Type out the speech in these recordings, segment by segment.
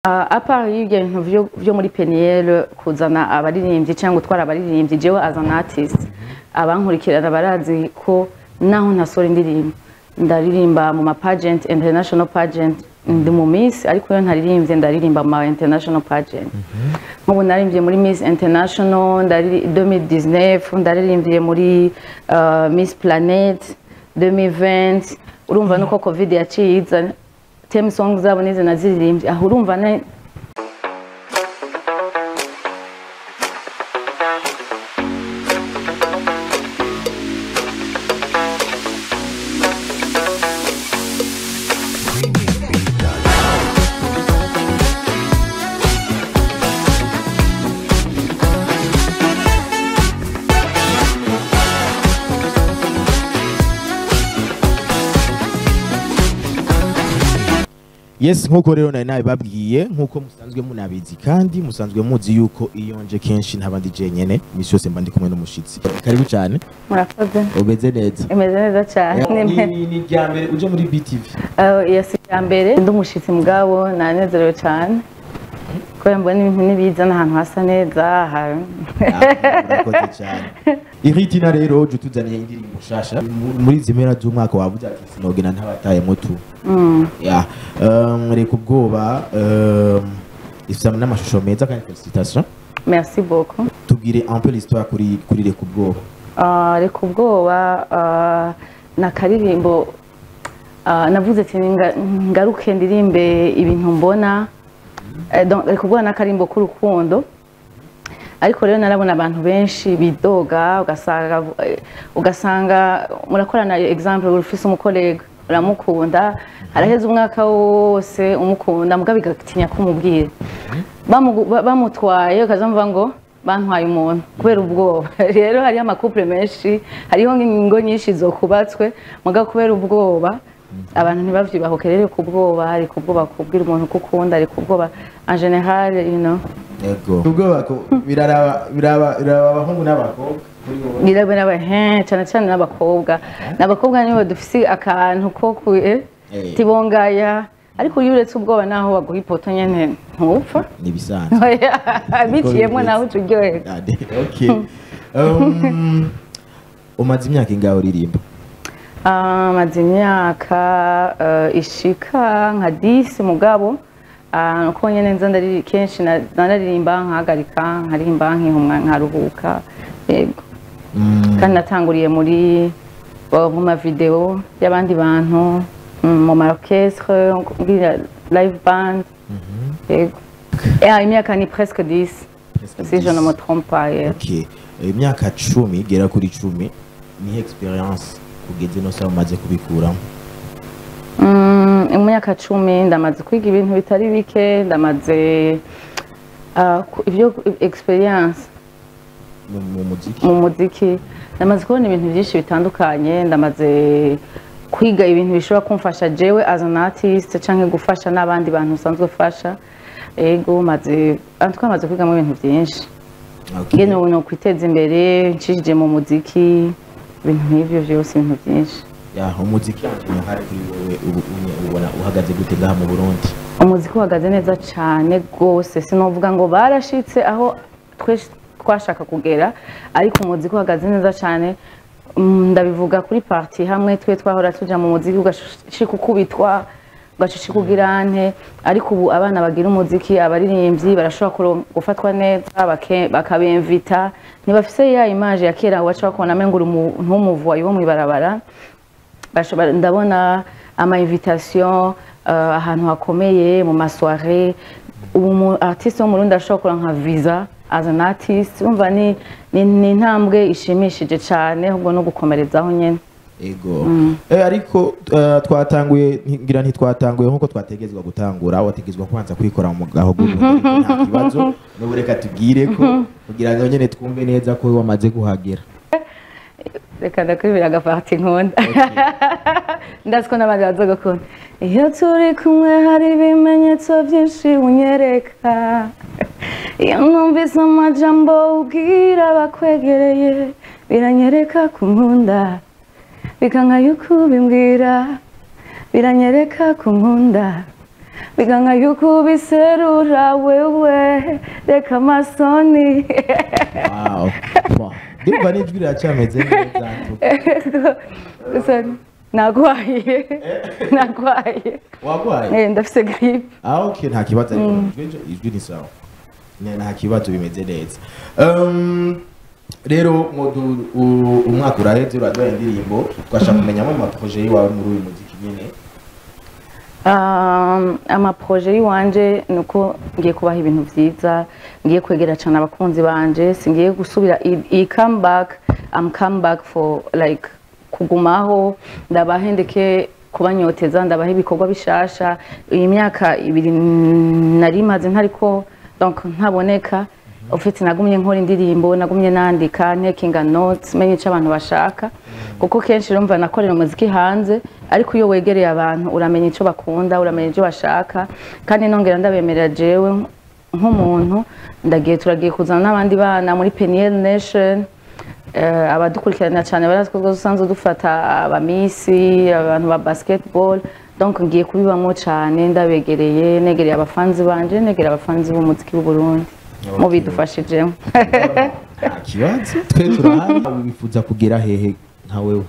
À part ibintu vyo muri Peniel kuzana abaririmbyi cyangwa gutwara abaririmbyi jewe as an artist abankurikirana barazi ko naho ntasora indirimbo ndaririmba mu ma pageant international pageant ndi mu Miss ariko yo ntaririmbye ndaririmba mu international pageant nk'ubu naririmbye muri Miss International 2019 ndaririmbye muri Miss Planet 2020 urumva nuko covid yaciye izana theme songs zabo nize naziririmbye aho urumva ne Yes, nkuko rero nawe babwiye nkuko musanzwe munabizi kandi musanzwe muzi yuko iyonje kenshi ntabandi je nyene imisi yose mba ndi kumwe n'umushitsi. Karibu cyane. Murakoze. Ubeze neza. Imeze neza cyane. Ni ryambere uje muri BTV. Yes, ryambere ndi umushitsi mugabo nanezerewe cyane. Ko mbona ibintu nibiza n'ahantu hasa neza. Murakoze cyane. Iritina rero je tuzaniye indirimbo shasha muri zimera z'umwaka wabuze ati sinogena ntabataye mutu. Ya reka ubwoba ifite n'amashusho meza kandi félicitations. Merci beaucoup. Tubwire un peu l'histoire kuri reka ubwoba. Reka ubwoba na karirimbo navuze ati ngaruke ndirimbe ibintu mbona donc reka ubwoba na karimbo k'urukundo ariko rero narabona abantu benshi bidoga ugasanga murakorana example ufise umukolega uramukunda araheza umwaka wose umukunda muga bigatinya kumubwira bamutwaye ukazamva ngo bantwaye umuntu kubera ubwoba rero hari amakouple menshi hariho ingo nyinshi zokubatswe muga kubera ubwoba abantu ntibavyibahuke rero kubwoba ari kubwoba kubwira umuntu kukunda ari kubwoba en général you know. Yego ubwoba ko biraba abahungu n'abakobwa biraba cyane cyane n'abakobwa nibo dufise akantu ko tibongaya ariko iyo uretse ubwoba naho baguha ipoto nyene ntupfa nibisanzwe biciyemo naho turyohe. Okay. Umaze imyaka ingahe uririmba? Maze imyaka ishika nka 10 mugabo uko nyene nza ndari kenshi naririmba nkahagarika nkarimba nkihumwa nkaruhuka yego kandi natanguriye muri mu ma video y'abandi bantu mu ma orchestre live band yego imyaka ni presque 10 si je ne me trompe pas. Okay, imyaka 10 gera kuri 10 ni experience kugeze no sawa maze kubikuramo. Imyaka 10 ndamaze kwiga ibintu bitari bike ndamaze ibyo experience mu muziki ndamaze kubona ibintu byinshi bitandukanye ndamaze kwiga ibintu bishobora kumfasha jewe as an artist canke gufasha n'abandi bantu usanzwe fasha ego maze twamaze kwiga mu bintu byinshi ngene no kwiteza imbere nshije mu muziki ibintu nk'ivyo byose ibintu byinshi. Ya umuziki hari kuri wowe ubona uhagaze gute ngaha mu Burundi? Umuziki uhagaze neza cyane gose sinovuga ngo barashitse aho twashaka kugera ariko umuziki uhagaze neza cyane ndabivuga kuri party hamwe twe twahora tuja mu muziki ugashika ukubitwa ugashika kugirante ariko ubu abana bagira umuziki abaririmbyi barashobora gufatwa neza bakabemvita ntibafise ya image ya kera wacha bakona mengura ntumuvuye wo mwibarabara ndabona ama invitation ahantu hakomeye mu masoirée ubu artiste wo mu Burundi ashobora nka visa as an artist umva ni intambwe ishimishije cyane ahubwo no gukomerezaho nyene. Ego ariko twatanguye ngira ntitwatanguye nkuko twategezwa gutangura wategezwa kwanza kwikora mu gaho nta kibazo no reka tubwire ko kugira ngo nyene twumve neza ko wamaze guhagera. Reka ndakwibira agaparti nkunda ndaziko n'abandi bazoga kuntu iyo turi kumwe hari ibimenyetso byinshi unyereka iyo numvise amajambo ubwira bakwegereye biranyereka kunkunda bikanka yuko bimbwira biranyereka kunkunda biganga yuko biserura wewe reka amasoni. Wow. Wow. Ndumva n'ijwi riracyameze neza. Gusa nagwaye. Nagwaye. Wagwaye? Ndafise grippe. Okay, nta kibazo ariko ijwi ni sawa. Nta kibazo bimeze neza. Rero umwaka uraheze uraduha indirimbo twashaka kumenyamo amaproje yiwawe muri uyu muziki nyene. Amaproje yiwanje nuko ngiye kubaha ibintu vyiza, ngiye kwegera cyane abakunzi banje, singiye gusubira I come back for like kugumaho, ndabahendeke kubanyoteza, ndabaha ibikorwa bishasha. Iyi myaka 2 nari maze ntariko donc ntaboneka. Ufite nagumye nkora indirimbo, nagumye nandika, ntekinga notes, menye icyo abantu bashaka. Kuko kenshi rumva nakorera umuziki hanze, ariko iyo wegereye abantu uramenya icyo bakunda, uramenya icyo bashaka. Kandi nongera ndabemerera jewe nk'umuntu, turagiye kuzana n'abandi bana muri Peniel Nation. Abadukurikirana cyane baraziko dusanzwe dufata abamisi, abantu ba basketball. Donc ngiye kubibamo cyane, ndabegereye, negereye abafanzi banje, negereye abafanzi b'umuziki w'u Burundi. Mubidufashijemo. Kibazo twe turahari wifuza kugera hehe nka wewe?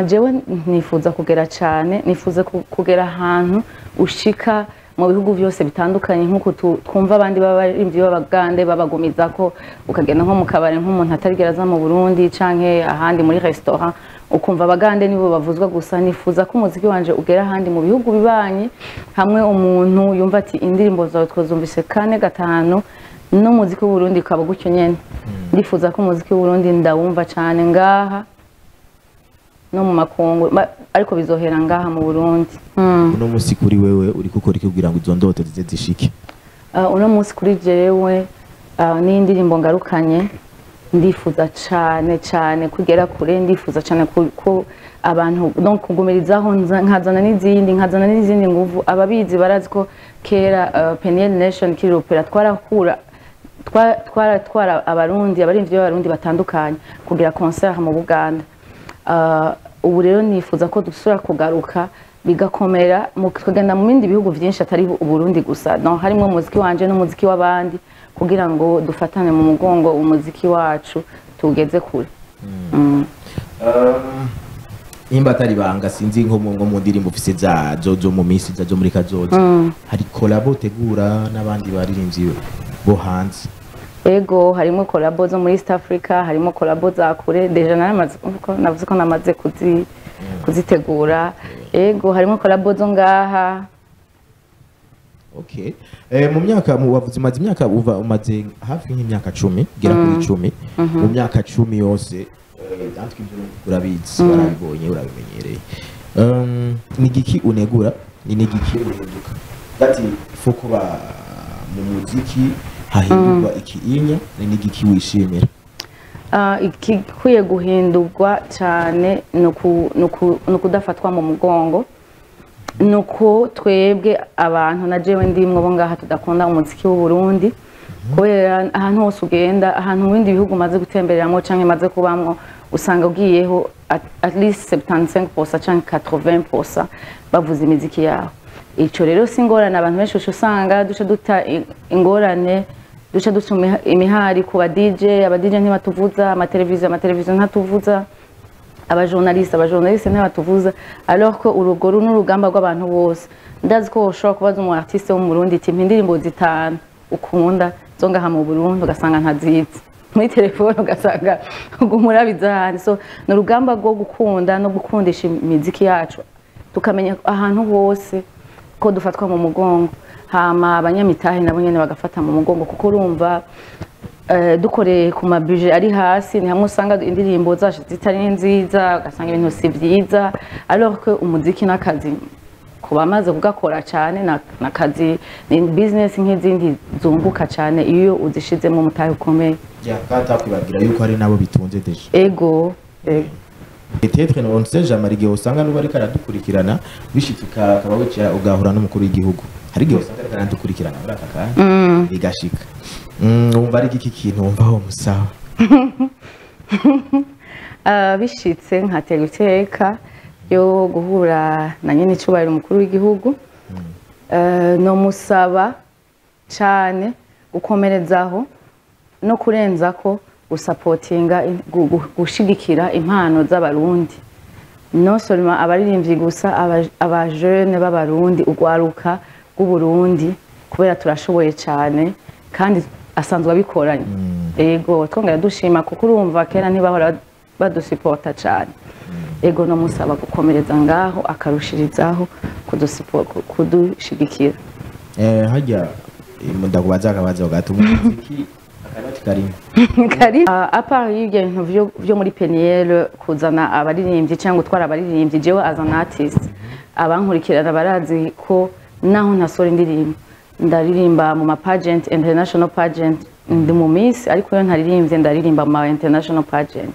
Jewe nifuza kugera cyane, nifuza kugera ahantu ushika mu bihugu byose bitandukanye, nkuko twumva abandi babarimvyi b'abagande babagumiza ko ukagenda nko mu kabare nk'umuntu atarigera aza mu Burundi canke ahandi muri restaurant ukumva abagande nibo bavuzwa gusa. Nifuza ko umuziki wanje ugera ahandi mu bihugu bibanye, hamwe umuntu yumva ati indirimbo zawe twazumvise 4 5 no muziki w'u Burundi ukaba gutyo nyene. Ndifuza ko umuziki w'u Burundi ndawumva cyane ngaha no mu makungu, ariko bizohera ngaha mu Burundi. Uno musi kuri wewe uri gukora iki kugira ngo izo ndoto zize zishike? Uno musi kuri jewe ni indirimbo ngarukanye, ndifuza cyane kugera kure, ndifuza cyane ko abantu donc kugumirizaho nkazana n'izindi nguvu. Ababizi barazi ko kera Peniel Nation kiropera twara abarundi abarimvyi b'abarundi batandukanye kugira concert mu Buganda. Ubu rero nifuza ko dusura kugaruka bigakomera kugenda mu bindi bihugu byinshi atari u Burundi gusa. Donc harimo umuziki wanje n'umuziki w'abandi kugira ngo dufatane mu mugongo umuziki wacu tugeze kure. Nimba atari banga sinzi nko mu ndirimbo ufise zo mu minsi zo muri kazoza, hari collabo tegura n'abandi baririmbyi bo hanze? Ego harimo collabo zo muri East Africa, harimo collabo za kure, deja navuze ko namaze kuzitegura. Ego harimo collabo zo ngaha. Okay. Mu myaka wavuze maze imyaka umaze hafi nk'imyaka 10 gera kuri 10. Mu myaka 10 yose dantwe ibyo urabizi barabibonye urabimenyereye. Nigiki unegura nigiki uhinduka dati foko ba mu muziki hahindurwa ikiinya nigiki wishimira? Ikikwiye guhindurwa cyane no kudafatwa mu mugongo, nuko twebwe abantu na jewe ndimwe bo ngaha tudakunda umuziki w'u Burundi. Kubera ahantu hose ugenda, ahantu mu bindi bihugu maze gutembereramo canke maze kubamwo, usanga ugiyeho at least 75% canke 80% bavuza imiziki yaho. Ico rero singorane, abantu benshi usanga duce duta ingorane, duce dutuma imihari ku ba DJ ntibatuvuza, amateleviziyo ntatuvuza, abajournaliste ntibatuvuza, alors que urugo n'urugamba rw'abantu bose. Ndazi ko ushobora kubaza umu artiste wo mu Burundi ati indirimbo 5 ukunda zo ngaha mu Burundi ugasanga ntazizi, muri telefone ugasanga umurabizahani. So n'urugamba rwo gukunda no gukundisha imiziki yacu, tukamenya ahantu hose ko dufatwa mu mugongo, hama abanyamitahe nabo nyene bagafata mu mugongo, kuko urumva dukoreye ku mabuje ari hasi ni hamwe usanga indirimbo zacu zitari nziza, ugasanga ibintu si vyiza, alors que umuziki n'akazi kuba maze kugakora cyane n'akazi, ni business nk'izindi zunguka cyane iyo uzishizemo umutahe ukomeye. Kata kwibagira yuko hari nabo bitunze deje. Ego. Peut-être on sait jamais igihe usanga n'ubari karadukurikirana bishikika akaba wicara ugahura n'umukuru w'igihugu, hari igihe usanga karadukurikirana muri aka kanya bigashika. Umva ari iki kintu wumvaho musawa? Bishitse nkatera iteka yo guhura na nyene icubahiro umukuru w'igihugu, no musaba cyane gukomerezaho no kurenzako gusapotinga gushigikira impano z'abarundi no seulement abaririmbyi gusa abajene b'abarundi ugwaruka rw'uburundi kubera turashoboye cyane kandi asanzwe abikoranye ego twongera dushima kuko urumva kera ntibahora badusipota cyane ego no musaba gukomereza ngaho akarushirizaho kudushigikira hajya ndakubaza akabazo gato umuziki akanoti karimo kari apart y'ibyo bintu byo muri Peniel kuzana abaririmbyi cyangwa utwara abaririmbyi jewe as an artist abankurikirana barazi ko naho ntasora indirimbo ndaririmba mu ma pageant international pageant ndi mu Miss ariko yo ntaririmbye ndaririmba mu international pageant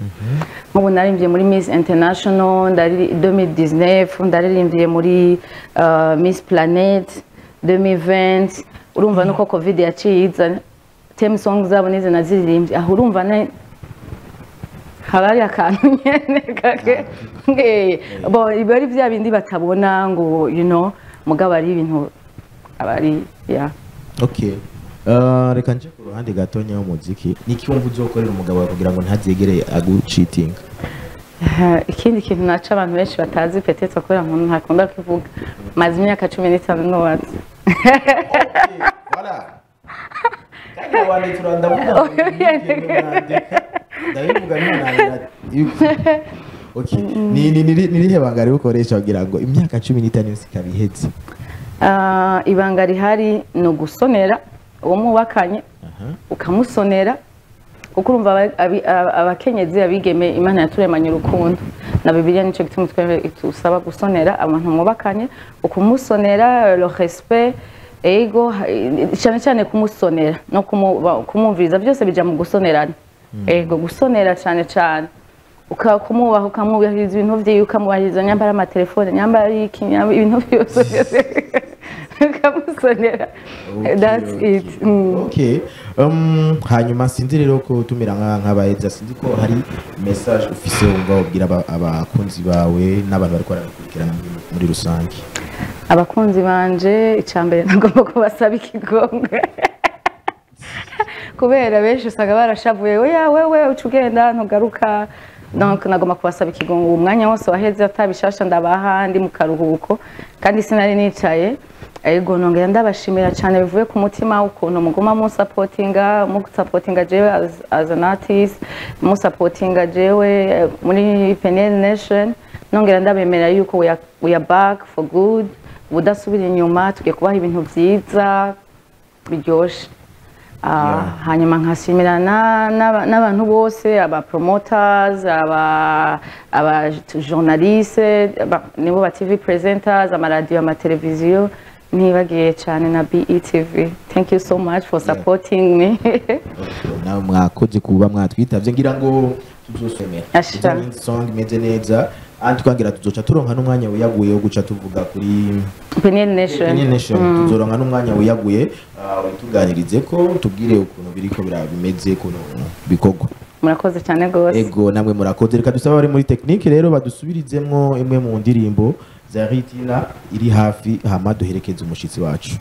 nk'ubu naririmbye muri Miss International 2019 ndaririmbye muri Miss Planet 2020 urumva nuko covid yaciye izana theme songs zabo nize naziririmbye aho urumva ne habari akantu nyene kake bo ibari bya bindi batabona ngo you know mugabo ari ibintu abari ya okay reka nje ku ruhande gatonya w'umuziki niki wumva uzokorera umugabo wawe kugira ngo ntazegere agucheating ikindi kintu naca abantu benshi batazi petete kubera umuntu ntakunda kuvuga maze imyaka 15 n'uwatsi voilà kandi wandi turandavuga ndabivuga n'unanira okay nirihe banga rero ukoresha kugira ngo imyaka 15 yose ikabihetse ibanga rihari no gusonera uwo mubakanye ukamusonera kuko urumva abakenyezi abigeme Imana yaturemanye urukundo na Bibiliya nico gituma tusaba gusonera abantu mubakanye ukumusonera le respect ego cyane cyane kumusonera no kumumviriza byose bija mu gusonerana ego gusonera cyane cyane ukamwubaha ukamwubahiriza ibintu vye ukamubahiriza nyambara amatelefone nyambara ibintu byose ukamusonera that's it okay hanyuma sinzi rero ko tumira nk'abaheza sinzi ko hari message ufise wumva ubwira abakunzi bawe n'abantu bari kwarakurikirana muri rusange abakunzi banje icambere nagomba kubasaba ikigongo kubera benshi usanga barashavuye oya wewe ucugenda ntugaruka donc nagomba kubasaba ikigongo umwanya wose waheze atabishasha ndabaha ndi mu karuhuko kandi sinari nicaye ego nongera ndabashimira cyane bivuye ku mutima ukuntu muguma mu supportinga jewe as an artist mu supportinga jewe muri Peniel Nation nongera ndabemera yuko we are back for good budasubira inyuma tugiye kubaha ibintu byiza biryoshe hanyuma nkasimirana n'abantu bose aba promoters aba journalistes nibo ba TV presenters ama radio ama televiziyo nibagiye cyane na BETV thank you so much for supporting me nawe mwakoze kuba mwatwitavye ngira ngo tuzosomera song imeze neza andi twangira tuzoca turonka n'umwanya wiyaguye wo guca tuvuga kuri Peniel Nation tuzoronka n'umwanya wiyaguye tuganirize ko tubwire ukuntu biriko bimeze kuno bikogwa murakoze cyane gose ego namwe murakoze reka dusaba bari muri technique rero badusubirizemwo imwe mu ndirimbo za Ritina iri hafi hama duherekeza umushitsi wacu